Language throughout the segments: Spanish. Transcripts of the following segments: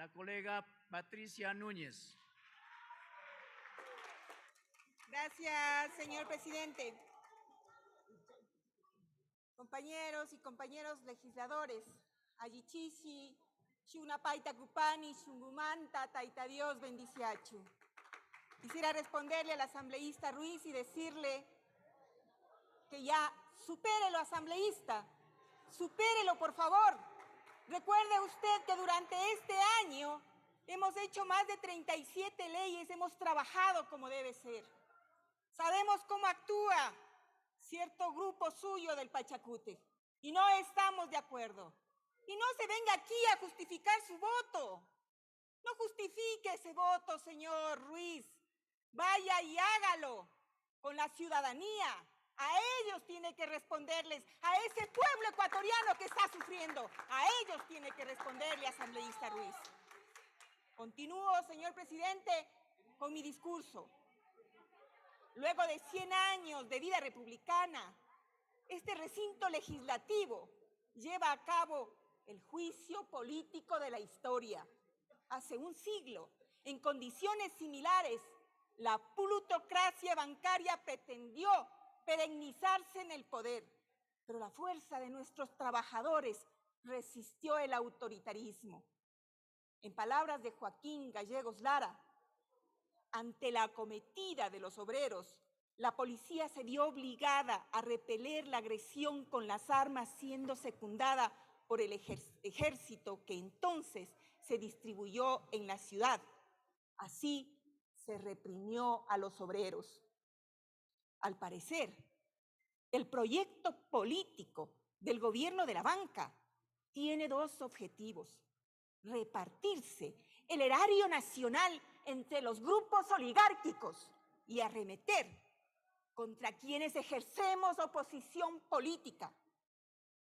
la colega Patricia Núñez. Gracias, señor presidente. Compañeros y compañeros legisladores, Ayichishi, Xunapaita Cupani, Xungumanta, Taita Dios, Bendiciachu. Quisiera responderle al asambleísta Ruiz y decirle que ya supérelo, asambleísta, supérelo, por favor. Recuerde usted que durante este año hemos hecho más de 37 leyes, hemos trabajado como debe ser. Sabemos cómo actúa cierto grupo suyo del Pachacute y no estamos de acuerdo. Y no se venga aquí a justificar su voto. No justifique ese voto, señor Ruiz. Vaya y hágalo con la ciudadanía. A ellos tiene que responderles, a ese pueblo ecuatoriano que está sufriendo. A ellos tiene que responderle, asambleísta Ruiz. Continúo, señor presidente, con mi discurso. Luego de 100 años de vida republicana, este recinto legislativo lleva a cabo el juicio político de la historia. Hace un siglo, en condiciones similares, la plutocracia bancaria pretendió perennizarse en el poder, pero la fuerza de nuestros trabajadores resistió el autoritarismo. En palabras de Joaquín Gallegos Lara, ante la acometida de los obreros, la policía se vio obligada a repeler la agresión con las armas, siendo secundada por el ejército que entonces se distribuyó en la ciudad. Así se reprimió a los obreros. Al parecer, el proyecto político del gobierno de la banca tiene dos objetivos: repartirse el erario nacional entre los grupos oligárquicos y arremeter contra quienes ejercemos oposición política,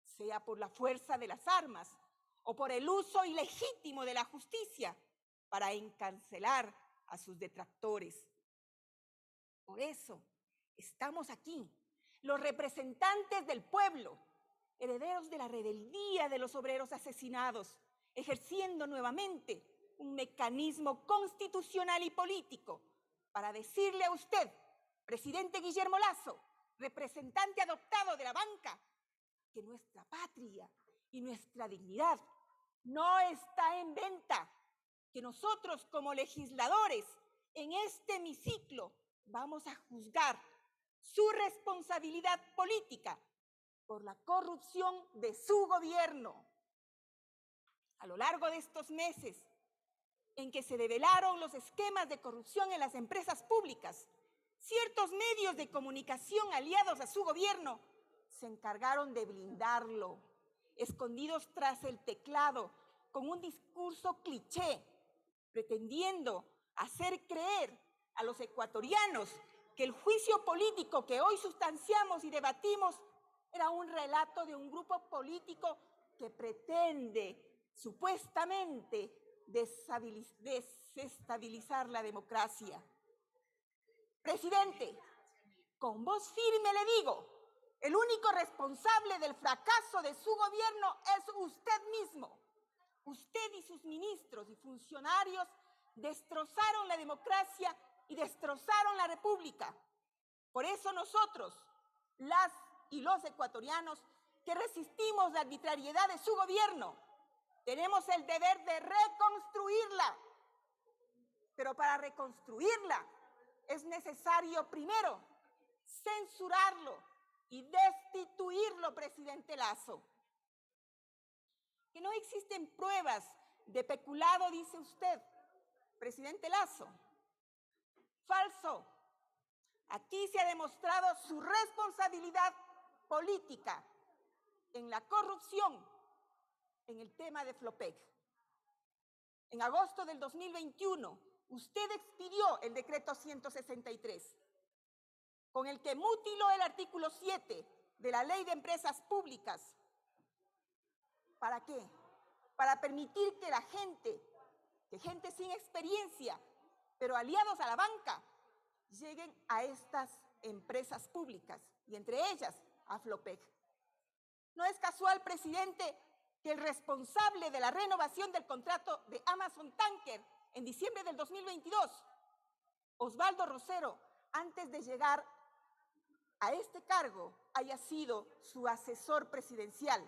sea por la fuerza de las armas o por el uso ilegítimo de la justicia para encarcelar a sus detractores. Por eso estamos aquí, los representantes del pueblo, herederos de la rebeldía de los obreros asesinados, ejerciendo nuevamente un mecanismo constitucional y político para decirle a usted, presidente Guillermo Lasso, representante adoptado de la banca, que nuestra patria y nuestra dignidad no está en venta, que nosotros como legisladores en este hemiciclo vamos a juzgar su responsabilidad política por la corrupción de su gobierno. A lo largo de estos meses en que se develaron los esquemas de corrupción en las empresas públicas, ciertos medios de comunicación aliados a su gobierno se encargaron de blindarlo, escondidos tras el teclado, con un discurso cliché, pretendiendo hacer creer a los ecuatorianos que el juicio político que hoy sustanciamos y debatimos era un relato de un grupo político que pretende supuestamente desestabilizar la democracia. Presidente, con voz firme le digo, el único responsable del fracaso de su gobierno es usted mismo. Usted y sus ministros y funcionarios destrozaron la democracia y destrozaron la república. Por eso nosotros, las y los ecuatorianos que resistimos la arbitrariedad de su gobierno, tenemos el deber de reconstruirla. Pero para reconstruirla es necesario primero censurarlo y destituirlo, presidente Lasso. Que no existen pruebas de peculado, dice usted, presidente Lasso. Falso. Aquí se ha demostrado su responsabilidad política en la corrupción en el tema de Flopec. En agosto del 2021, usted expidió el decreto 163, con el que mutiló el artículo 7 de la Ley de Empresas Públicas. ¿Para qué? Para permitir que gente sin experiencia, pero aliados a la banca, lleguen a estas empresas públicas y entre ellas a Flopec. No es casual, presidente, que el responsable de la renovación del contrato de Amazon Tanker en diciembre del 2022, Osvaldo Rosero, antes de llegar a este cargo, haya sido su asesor presidencial.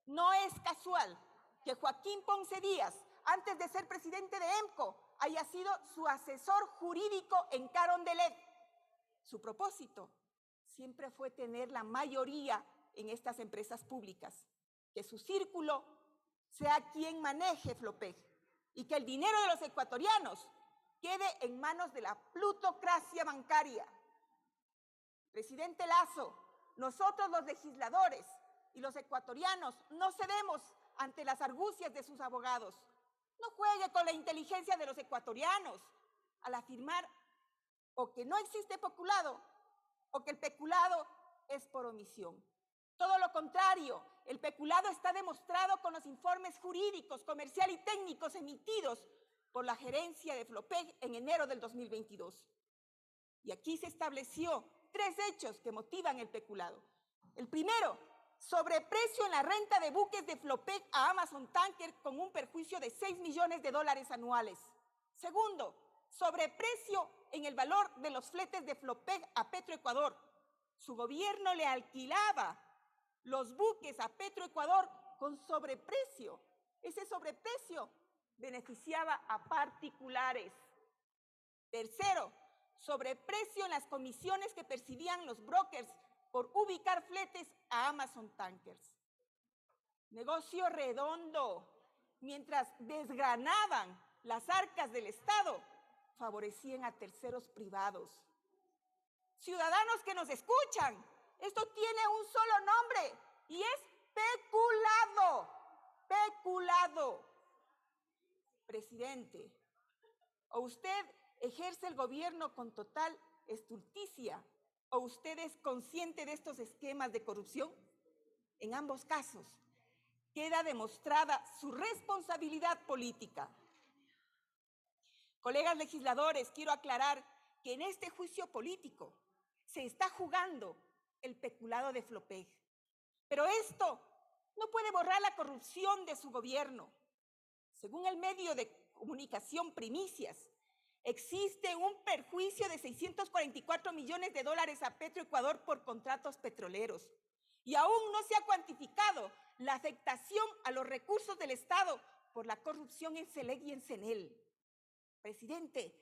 No es casual que Joaquín Ponce Díaz, antes de ser presidente de EMCO, haya sido su asesor jurídico en Carondelet. Su propósito siempre fue tener la mayoría en estas empresas públicas, que su círculo sea quien maneje Flopec y que el dinero de los ecuatorianos quede en manos de la plutocracia bancaria. Presidente Lasso, nosotros los legisladores y los ecuatorianos no cedemos ante las argucias de sus abogados. No juegue con la inteligencia de los ecuatorianos al afirmar o que no existe peculado o que el peculado es por omisión. Todo lo contrario, el peculado está demostrado con los informes jurídicos, comercial y técnicos emitidos por la gerencia de Flopec en enero del 2022. Y aquí se estableció 3 hechos que motivan el peculado. El primero, sobreprecio en la renta de buques de Flopec a Amazon Tanker con un perjuicio de $6 millones anuales. Segundo, sobreprecio en el valor de los fletes de Flopec a Petroecuador. Su gobierno le alquilaba los buques a Petroecuador con sobreprecio. Ese sobreprecio beneficiaba a particulares. Tercero, sobreprecio en las comisiones que percibían los brokers por ubicar fletes a Amazon Tankers. Negocio redondo. Mientras desgranaban las arcas del Estado, favorecían a terceros privados. Ciudadanos que nos escuchan, esto tiene un solo nombre y es peculado. Peculado. Presidente, o usted ejerce el gobierno con total estulticia, o usted es consciente de estos esquemas de corrupción. En ambos casos, queda demostrada su responsabilidad política. Colegas legisladores, quiero aclarar que en este juicio político se está jugando el peculado de Flopec. Pero esto no puede borrar la corrupción de su gobierno. Según el medio de comunicación Primicias, existe un perjuicio de $644 millones a Petroecuador por contratos petroleros. Y aún no se ha cuantificado la afectación a los recursos del Estado por la corrupción en Selec y en Senel. Presidente,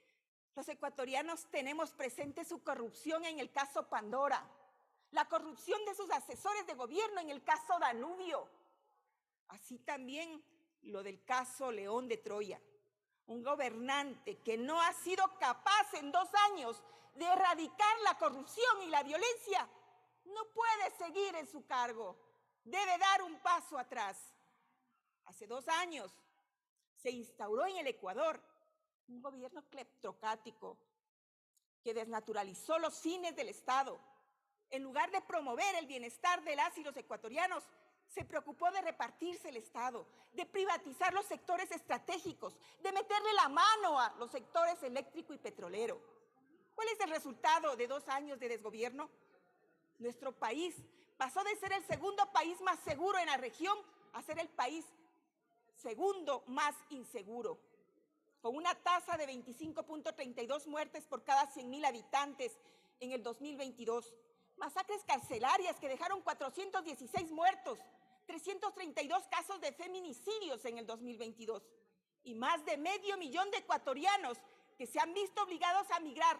los ecuatorianos tenemos presente su corrupción en el caso Pandora, la corrupción de sus asesores de gobierno en el caso Danubio, así también lo del caso León de Troya. Un gobernante que no ha sido capaz en 2 años de erradicar la corrupción y la violencia no puede seguir en su cargo. Debe dar un paso atrás. Hace 2 años se instauró en el Ecuador un gobierno cleptocrático que desnaturalizó los fines del Estado. En lugar de promover el bienestar de las y los ecuatorianos, se preocupó de repartirse el Estado, de privatizar los sectores estratégicos, de meterle la mano a los sectores eléctrico y petrolero. ¿Cuál es el resultado de 2 años de desgobierno? Nuestro país pasó de ser el segundo país más seguro en la región a ser el país segundo más inseguro, con una tasa de 25.32 muertes por cada 100.000 habitantes en el 2022. Masacres carcelarias que dejaron 416 muertos, 332 casos de feminicidios en el 2022 y más de medio millón de ecuatorianos que se han visto obligados a migrar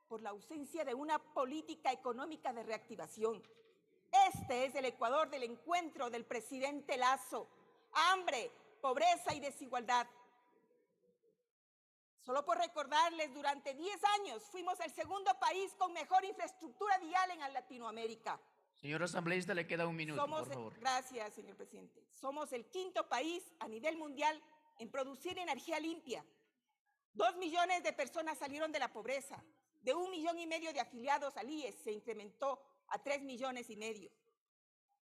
por la ausencia de una política económica de reactivación. Este es el Ecuador del encuentro del presidente Lasso. Hambre, pobreza y desigualdad. Solo por recordarles, durante 10 años fuimos el segundo país con mejor infraestructura vial en Latinoamérica. Señor asambleísta, le queda 1 minuto, por favor. Gracias, señor presidente. Somos el 5º país a nivel mundial en producir energía limpia. 2 millones de personas salieron de la pobreza. De 1,5 millones de afiliados al IES se incrementó a 3,5 millones.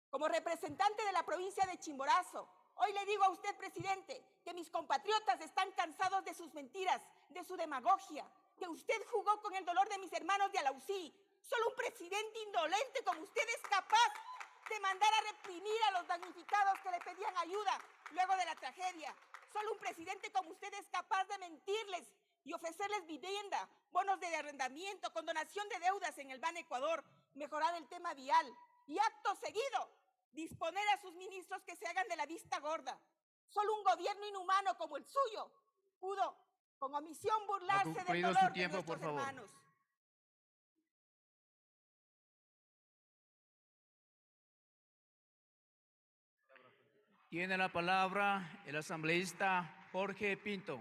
Como representante de la provincia de Chimborazo, hoy le digo a usted, presidente, que mis compatriotas están cansados de sus mentiras, de su demagogia, que usted jugó con el dolor de mis hermanos de Alausí. Solo un presidente indolente como usted es capaz de mandar a reprimir a los damnificados que le pedían ayuda luego de la tragedia. Solo un presidente como usted es capaz de mentirles y ofrecerles vivienda, bonos de arrendamiento, condonación de deudas en el Ban Ecuador, mejorar el tema vial y acto seguido disponer a sus ministros que se hagan de la vista gorda. Solo un gobierno inhumano como el suyo pudo con omisión burlarse del dolor de nuestros hermanos. Tiene la palabra el asambleísta Jorge Pinto.